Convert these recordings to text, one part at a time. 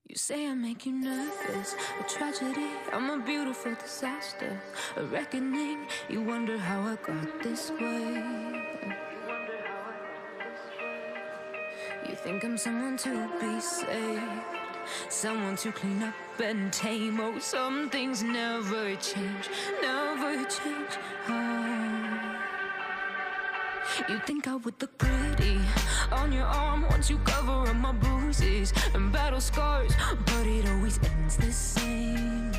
You say I make you nervous, a tragedy, I'm a beautiful disaster, a reckoning, you wonder how I got this way. You think I'm someone to be saved, someone to clean up and tame. Oh, some things never change, never change. Oh. You think I would look pretty on your arm once you cover up my bruises and battle scars, but it always ends the same.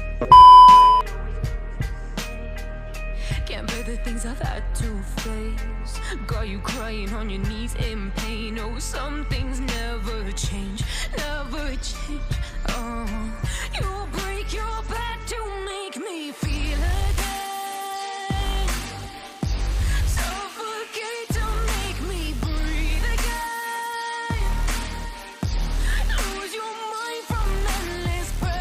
Can't bear the things I've had to face, got you crying on your knees in pain. Oh, some things never change, never change. Oh, you break your back to make me feel again, suffocate to make me breathe again, lose your mind from endless pain.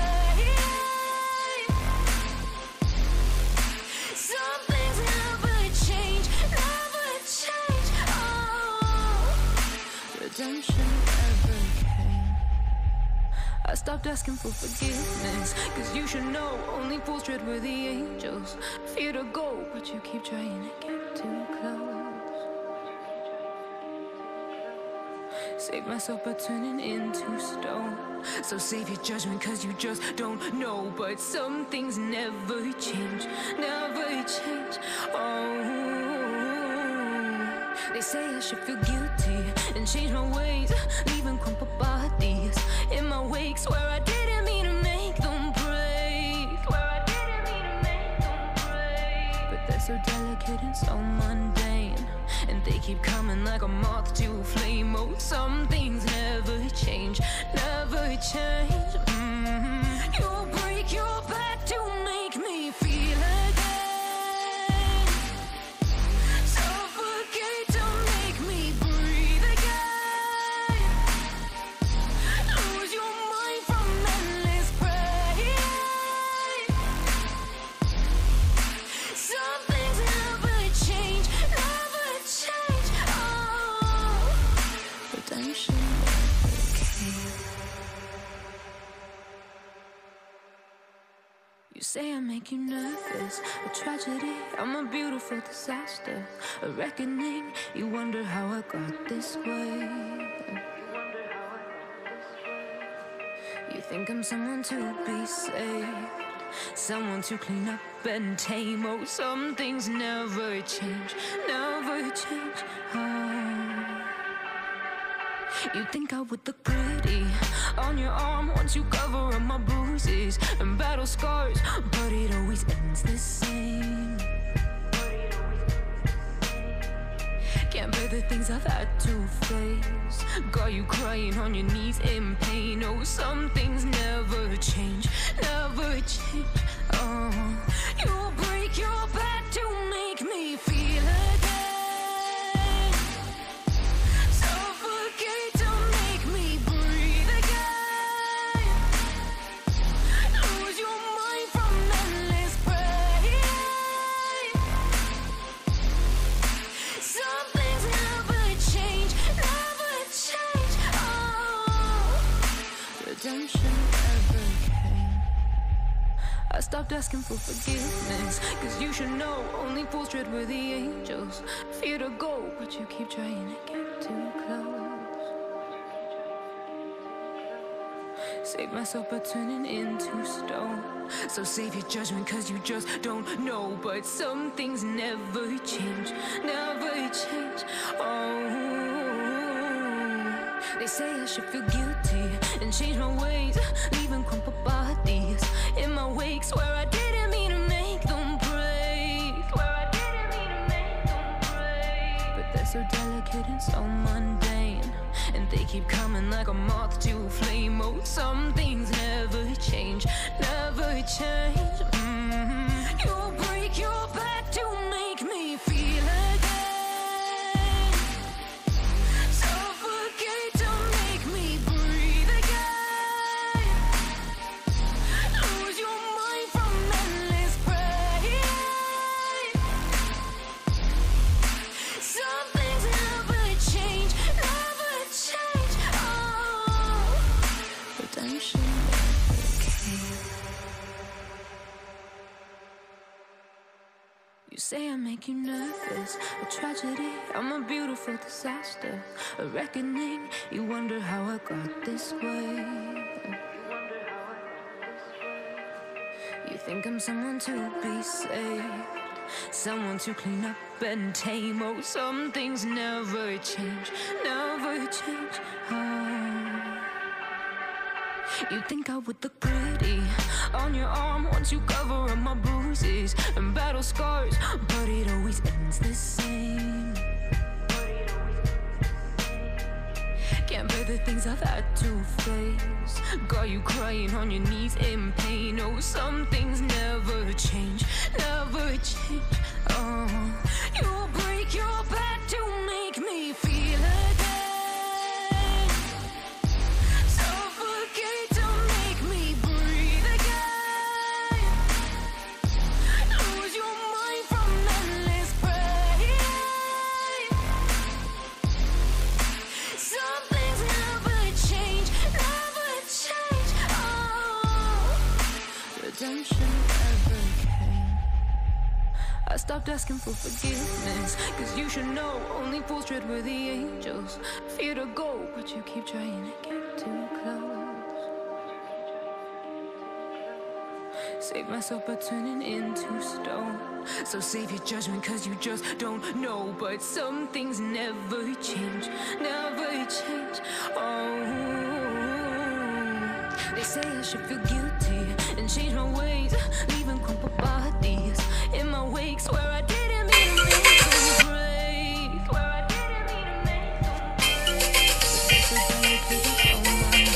Some things never change, never change. Oh, redemption never came. I stopped asking for forgiveness, cause you should know only fools tread where the angels fear to go, but you keep trying to get too close. Save myself by turning into stone, so save your judgment cause you just don't know. But some things never change, never change. Oh, they say I should feel guilty and change my ways, leaving crumpled bodies in my wake. Swear I didn't mean to make them break, swear I didn't mean to make them break. But they're so delicate and so mundane, and they keep coming like a moth to a flame. Oh, some things never change, never change. You break your back to make me feel again, suffocate to make me breathe again, lose your mind from endless pain. Some things never change, never change. Oh, redemption never came. You say I make you nervous, a tragedy, I'm a beautiful disaster, a reckoning, you wonder how I got this way. You think I'm someone to be saved, someone to clean up and tame. Oh, some things never change, never change. Oh, you think I would look pretty on your arm once you cover up my bruises and battle scars, but it always ends the same. Can't bear the things I've had to face, got you crying on your knees in pain. Oh, some things never change, never change. Oh, you break your back to make me feel again, suffocate to make me breathe again, lose your mind from endless pain. stopped asking for forgiveness, cause you should know only fools tread where the angels fear to go, but you keep trying to get too close. Save myself by turning into stone. So save your judgment cause you just don't know. But some things never change, never change. Oh, they say I should feel guilty and change my ways, leaving crumpled bodies in my wake. Swear I didn't mean to make them break, swear I didn't mean to make them break. But they're so delicate and so mundane, and they keep coming like a moth to a flame. Oh, some things never change, never change. You'll break your back to make me feel again, suffocate to make me breathe again, lose your mind from endless pain. Some things never change, never change. Oh, redemption never came. You say I make you nervous, a tragedy, I'm a beautiful disaster, a reckoning, you wonder how I got this way. You think I'm someone to be saved, someone to clean up and tame. Oh, some things never change, never change. Oh, you think I would look pretty on your arm once you cover up my bruises and battle scars, but it always ends the same. Can't bear the things I've had to face, got you crying on your knees in pain. Oh, some things never change, never change. Oh, you'll break your back to make me feel again, suffocate to make me breathe again, lose your mind from endless pain. Some things never change, never change. Oh, redemption never came. I stopped asking for forgiveness, cause you should know only fools tread where the angels fear to go, but you keep trying to get too close. Save myself by turning into stone. So save your judgment cause you just don't know. But some things never change, never change. Oh, they say I should feel guilty and change my ways, leaving crumpled bodies in my wake. Swear I didn't mean to make them break, swear I didn't mean to make them break. But they're so delicate and so mundane,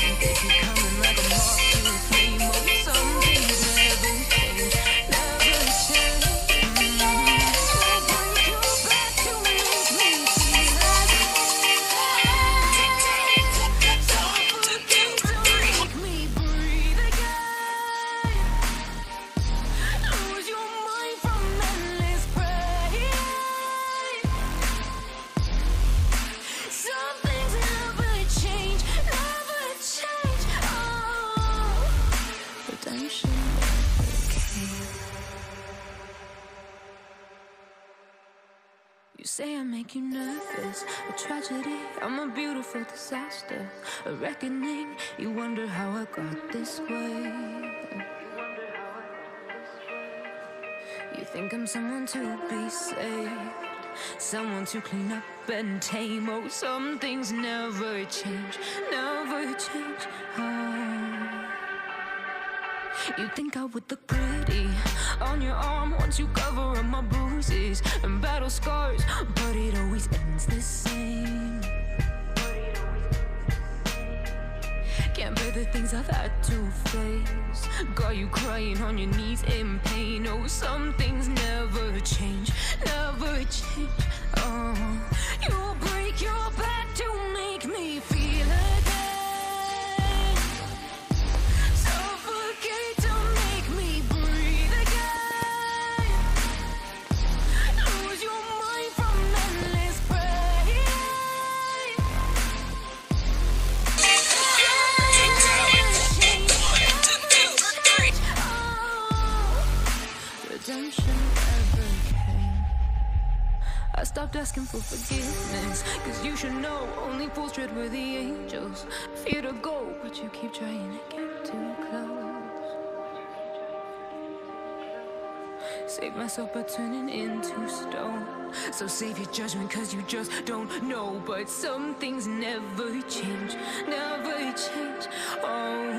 and they keep coming like a moth to a flame. Oh, some things never change, never change. You'll break your back to make me feel again, suffocate to make me breathe again, lose your mind from endless pain. Some things never change, never change. Oh, redemption never came. You say I make you nervous, a tragedy, I'm a beautiful disaster, a reckoning, you wonder how I got this way. You think I'm someone to be saved, someone to clean up and tame. Oh, some things never change, never change. Oh, you think I would look pretty on your arm once you cover up my bruises and battle scars, but it always ends the same. Can't bear the things I've had to face, got you crying on your knees in pain. Oh, some things never change, never change. Oh, you'll break your back to make me feel again, suffocate to make me breathe again, lose your mind from endless pain. Some things never change, never change. Oh, redemption ever came. I stopped asking for forgiveness, cause you should know only fools tread where the angels fear to go, but you keep trying to get too close. Save myself by turning into stone. So save your judgment cause you just don't know. But some things never change, never change. Oh,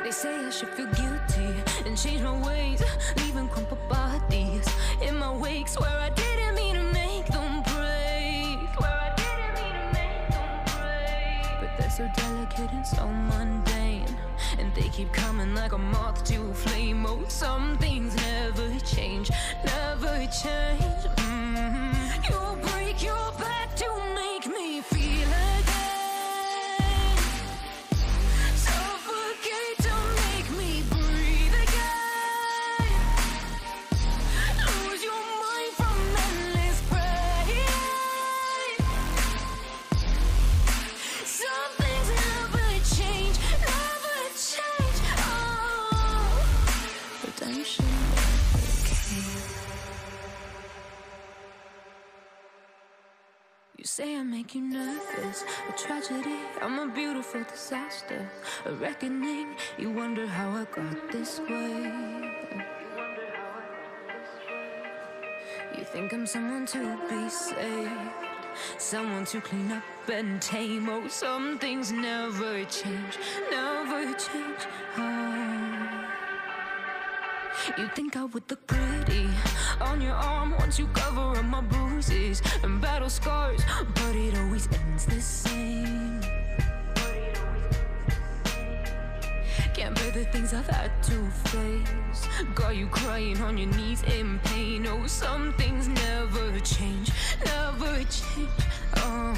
they say I should feel guilty and change my ways, leaving crumpled bodies in my wake. Swear I didn't mean to make them break, swear I didn't mean to make them break. But they're so delicate and so mundane, and they keep coming like a moth to a flame. Oh, some things never change, never change. You'll break your back to make me feel again, suffocate to make me breathe again, lose your mind from endless pain. Some things never change, never change. Oh, redemption never came. You say I make you nervous, a tragedy, I'm a beautiful disaster, a reckoning. You wonder how I got this way. You think I'm someone to be saved, someone to clean up and tame. Oh, some things never change, never change. Oh, you think I would look pretty on your arm once you cover up my bruises and battle scars, but it always ends the same. Can't bear the things I've had to face, got you crying on your knees in pain. Oh, some things never change, never change. Oh,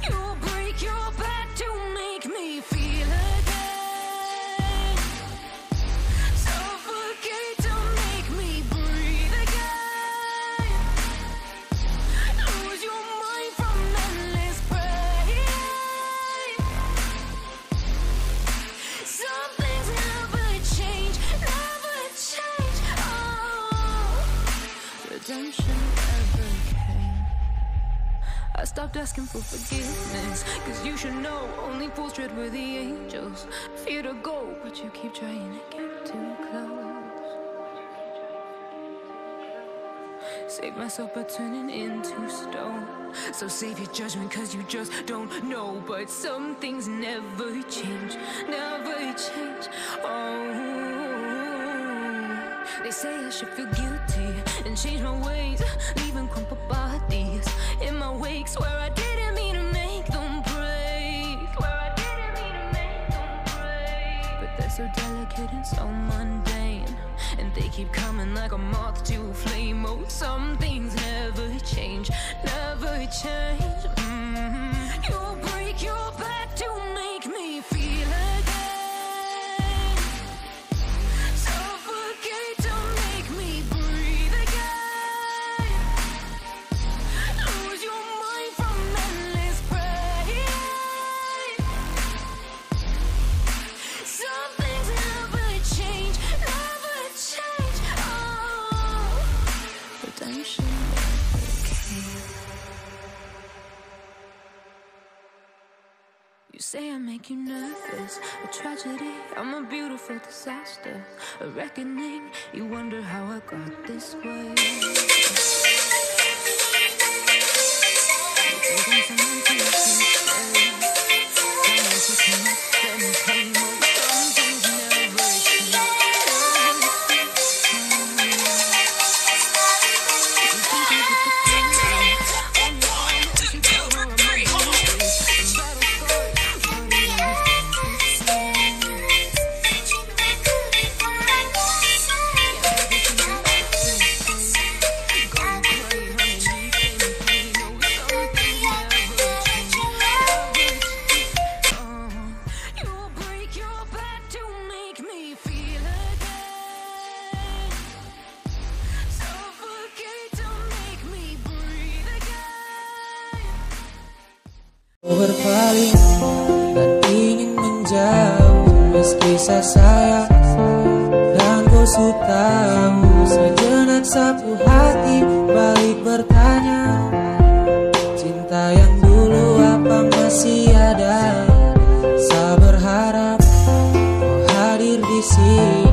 you'll break your back to make me feel again, suffocate to make me breathe again, lose your mind from endless pain. Some things never change, never change. Oh, redemption ever came. I stopped asking for forgiveness, cause you should know only fools tread where the angels fear to go, but you keep trying to get too close. Save myself by turning into stone. So save your judgment cause you just don't know. But some things never change, never change. Oh, they say I should feel guilty and change my ways, leaving crumpled bodies in my wake. Swear I didn't mean to make them break, swear I didn't mean to make them break. But they're so delicate and so mundane, and they keep coming like a moth to a flame. Oh, some things never change, never change. You'll break your back to make me feel again, suffocate to make me breathe again, lose your mind from endless pain. Some things never change, never change. Oh, redemption never came. You say I make you nervous, a tragedy, I'm a beautiful disaster, a reckoning. You wonder how I got this way. You think I'm someone to be saved, someone to clean up and tame. Oh, some things never change, never change. You think I would look pretty on your arm once you cover up my bruises and battle scars, but it always ends the same. Berpaling dan ingin menjauh meski saya sayang, dan ku su tahu. Sejenak sapu hati balik bertanya, cinta yang dulu apa masih ada? Saya berharap kau hadir di sini.